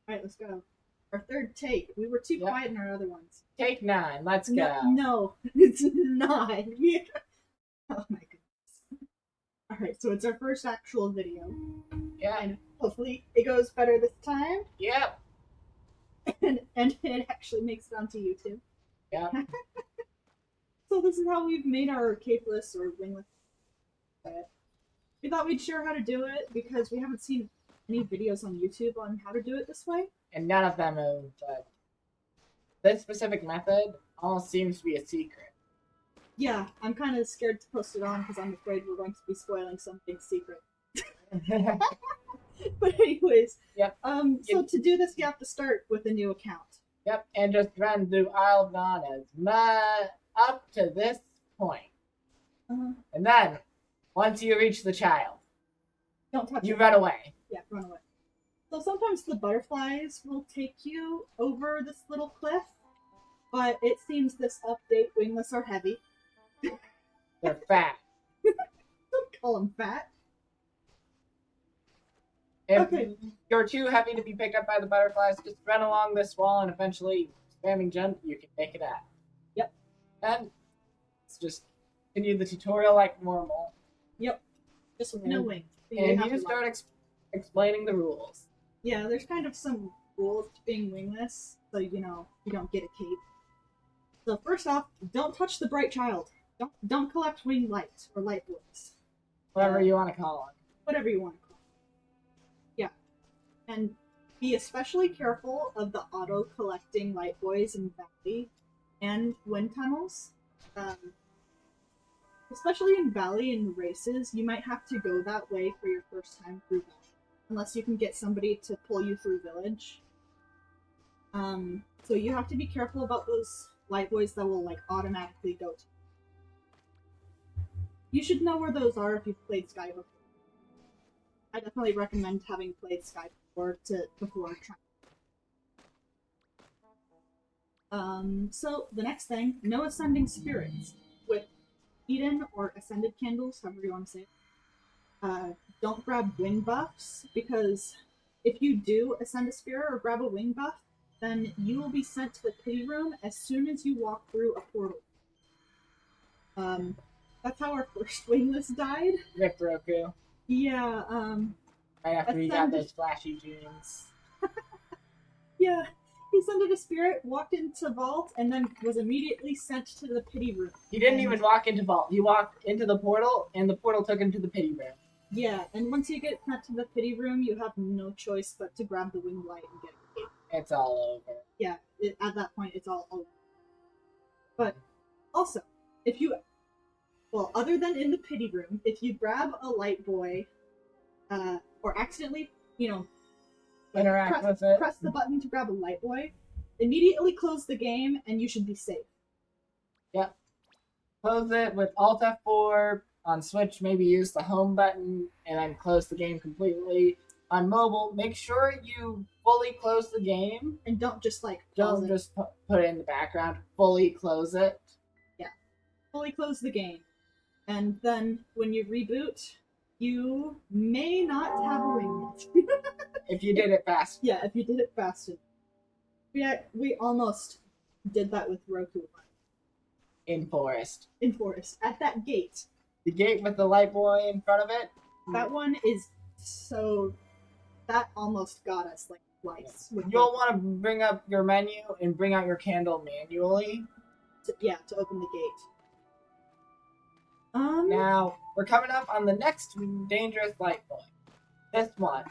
Alright, let's go. Our third take. We were too quiet in our other ones. Take 9. Let's go. No, it's not. Oh my goodness. Alright, so it's our first actual video. Yeah. And hopefully it goes better this time. Yep. And it actually makes it onto YouTube. Yep. So this is how we've made our Capeless or Wingless. We thought we'd share how to do it because we haven't seen any videos on YouTube on how to do it this way. And none of them have, but this specific method almost seems to be a secret. Yeah, I'm kind of scared to post it on because I'm afraid we're going to be spoiling something secret. But anyways, yep. So to do this, you have to start with a new account. Yep, and just run through Isle of Dawn up to this point. And then, once you reach the child, don't touch you it. Run away. Yeah, run away. So sometimes the butterflies will take you over this little cliff, but it seems this update Wingless are heavy. They're fat. Don't call them fat. If you're too heavy to be picked up by the butterflies, just run along this wall and eventually, spamming jump, you can make it out. Yep. And it's just continue the tutorial like normal. Yep. Just with no wings. And you start explaining the rules. Yeah, there's kind of some rules to being wingless, so you don't get a cape. So first off, don't touch the bright child. Don't collect wing light or light boys. Whatever you want to call them. Whatever you want to call them. Yeah. And be especially careful of the auto-collecting light boys in Valley and wind tunnels. Especially in Valley and races, you might have to go that way for your first time through Valley. Unless you can get somebody to pull you through Village. So you have to be careful about those light boys that will automatically go to. You should know where those are if you've played Sky before. I definitely recommend having played Sky before trying. So the next thing, no ascending spirits with Eden or ascended candles, however you want to say it. Don't grab wing buffs, because if you do ascend a spirit or grab a wing buff, then you will be sent to the pity room as soon as you walk through a portal. That's how our first wingless died. Rip Roku. Yeah, right after he got those flashy jeans. Yeah, he ascended a spirit, walked into Vault, and then was immediately sent to the pity room. He didn't even walk into Vault. He walked into the portal, and the portal took him to the pity room. Yeah, and once you get sent to the pity room, you have no choice but to grab the wing light and get it. It's all over. Yeah, at that point, it's all over. But also, if you... Well, other than in the pity room, if you grab a light boy, or accidentally, interact with it, press the button to grab a light boy, immediately close the game, and you should be safe. Yep. Close it with Alt F4. On Switch, maybe use the home button and then close the game completely. On mobile, make sure you fully close the game. And don't just Don't just put it in the background. Fully close it. Yeah. Fully close the game. And then when you reboot, you may not have a wing yet. If you did it fast. Yeah, if you did it fast. Yeah, we almost did that with Roku. In Forest. At that gate. The gate with the light boy in front of it? That one is so... That almost got us, twice. You'll want to bring up your menu and bring out your candle manually. To open the gate. Now, we're coming up on the next dangerous light boy. This one.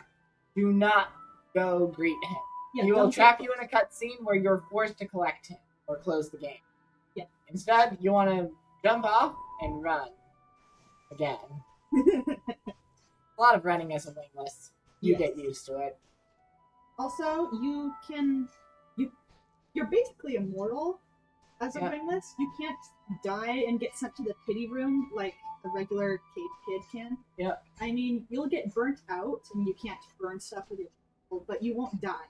Do not go greet him. Yeah, he will trap you in a cutscene where you're forced to collect him or close the game. Yeah. Instead, you want to jump off and run. Again. A lot of running as a wingless. You get used to it. Also, you're basically immortal as a wingless. You can't die and get sent to the pity room like a regular cave kid can. Yeah. I mean, you'll get burnt out and you can't burn stuff with your people, but you won't die.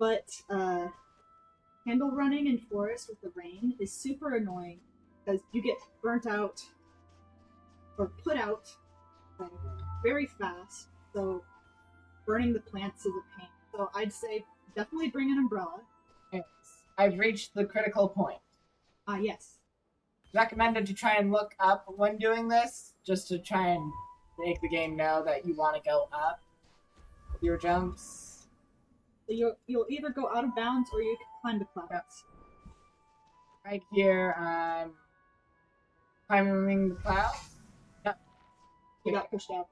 But handle running in forest with the rain is super annoying because you get burnt out or put out very fast. So burning the plants is a pain. So I'd say definitely bring an umbrella. Yes. I've reached the critical point. Yes. Recommended to try and look up when doing this, just to try and make the game know that you want to go up with your jumps. So you'll either go out of bounds or you can climb the clouds. Yep. Right here, I'm climbing the clouds. Yep. You got pushed out.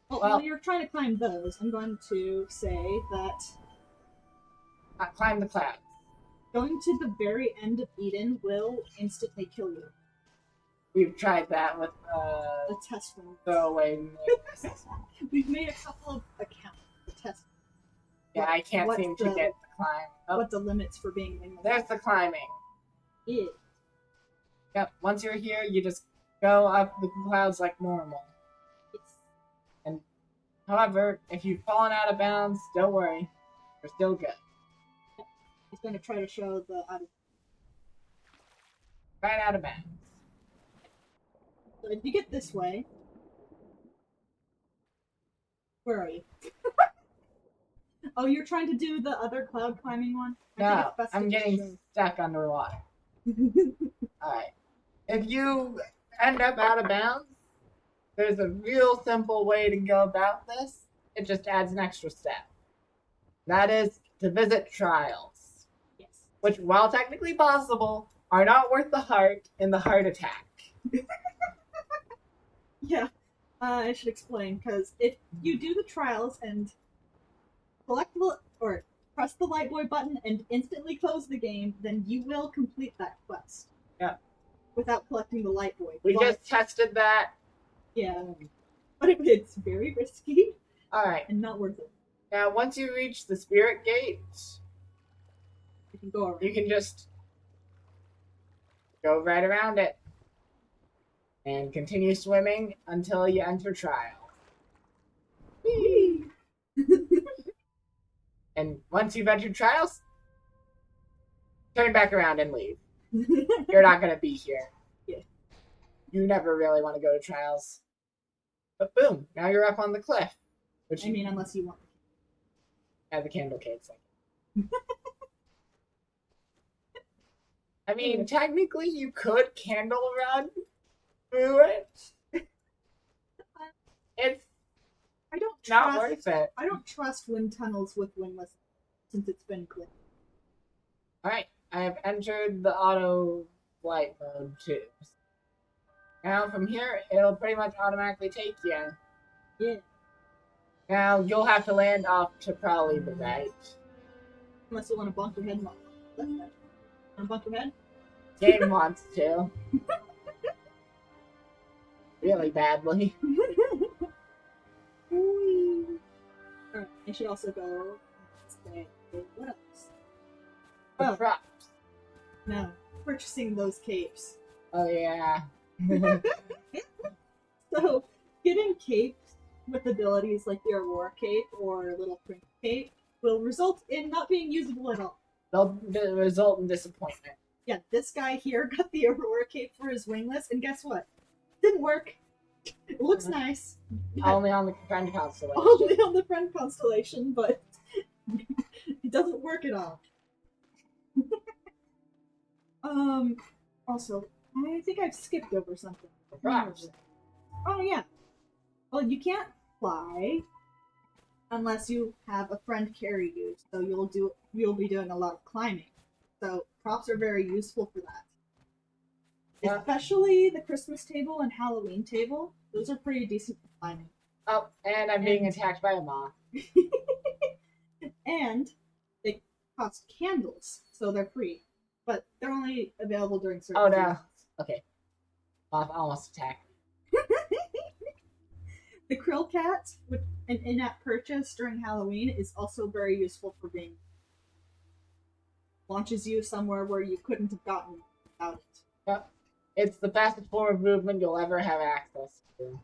Well, Well- while you're trying to climb those, I'm going to say that Climb the clouds. going to the very end of Eden will instantly kill you. We've tried that with A test run. throwaway. We've made a couple of accounts to test Yeah, I can't What's seem to the- get the climb. Oh, what the limits for being wingless there's the climbing. is. Yep, once you're here, you just go up the clouds like normal. It's, However, if you've fallen out of bounds, don't worry. You're still good. it's going to try to show the out of. Right out of bounds. So if you get this way, where are you? Oh, you're trying to do the other cloud climbing one? No, best I'm to just getting stuck underwater. show. Alright. If you end up out of bounds, there's a real simple way to go about this. It just adds an extra step. That is to visit trials, Yes. which, while technically possible, are not worth the heart in the heart attack. Yeah, I should explain, because if you do the trials and collect the, or press the light boy button and instantly close the game, then you will complete that quest. Yeah. Without collecting the light boy. We But- just tested that. Yeah. But it's very risky Alright. and not worth it. Now, once you reach the spirit gate, You can go around. you can just go right around it and continue swimming until you enter trial. Whee! And once you've entered trials, turn back around and leave. You're not going to be here. Yeah. You never really want to go to trials. But boom, now you're up on the cliff. Which I mean, unless you want. the candle cake's like. I mean, technically, you could candle run through it. It's I don't not trust. worth it. I don't trust wind tunnels with wingless since it's been glitched. Alright, I have entered the auto flight mode too. Now from here, it'll pretty much automatically take you. Yeah. Now you'll have to land off to probably the right. Unless you want to bump your head. Want to bump your head? Game wants to. Really badly. Alright, I should also go. Say, what else? The Oh. props. No, purchasing those capes. Oh yeah. So, getting capes with abilities like the Aurora cape or Little Prince cape will result in not being usable at all. They'll result in disappointment. Yeah, this guy here got the Aurora cape for his wingless, and guess what? Didn't work. It looks nice. Only on the friend constellation. Only on the friend constellation, but it doesn't work at all. Also, I think I've skipped over something. The props. Oh yeah. Well, you can't fly unless you have a friend carry you. So you'll be doing a lot of climbing. So props are very useful for that. Yeah. Especially the Christmas table and Halloween table. Those are pretty decent for climbing. Oh, and I'm being attacked by a moth. And they cost candles, so they're free. But they're only available during certain Oh, no. seasons. Okay. Moth almost attacked me. The Krill Cat, with an in-app purchase during Halloween, is also very useful for being. Launches you somewhere where you couldn't have gotten without it. Yep. It's the fastest form of movement you'll ever have access to.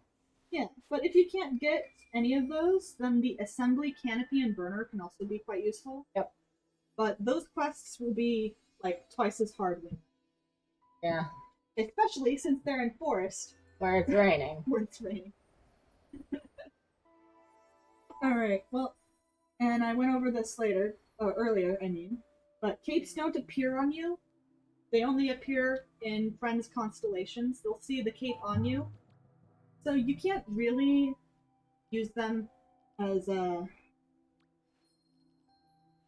Yeah, but if you can't get any of those, then the Assembly, Canopy, and Burner can also be quite useful. Yep. But those quests will be like twice as hard when, Yeah. especially since they're in forest Where it's raining. where it's raining. Alright, well, and I went over this earlier, I mean, but capes don't appear on you. They only appear in friends' constellations. They'll see the cape on you. So you can't really use them as a.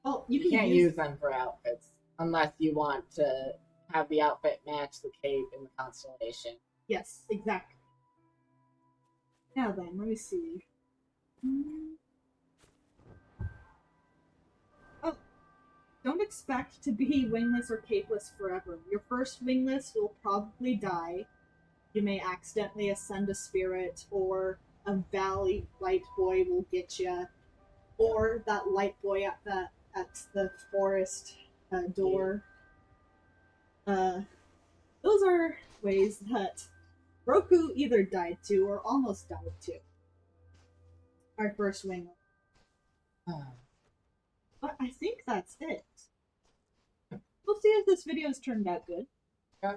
Well, you You can can't use. use them for outfits unless you want to have the outfit match the cape in the constellation. Yes, exactly. Now then, let me see. Oh, don't expect to be wingless or capeless forever. Your first wingless will probably die. You may accidentally ascend a spirit, or a valley light boy will get you, or that light boy at the forest door. Those are ways that Roku either died to or almost died to. Our first winglet. But I think that's it. We'll see if this video's turned out good. Yeah.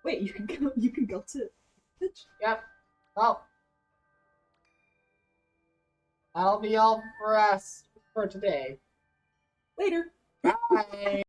Wait, you can go. You can go to. Yep. Well, that'll be all for us for today. Later. Bye.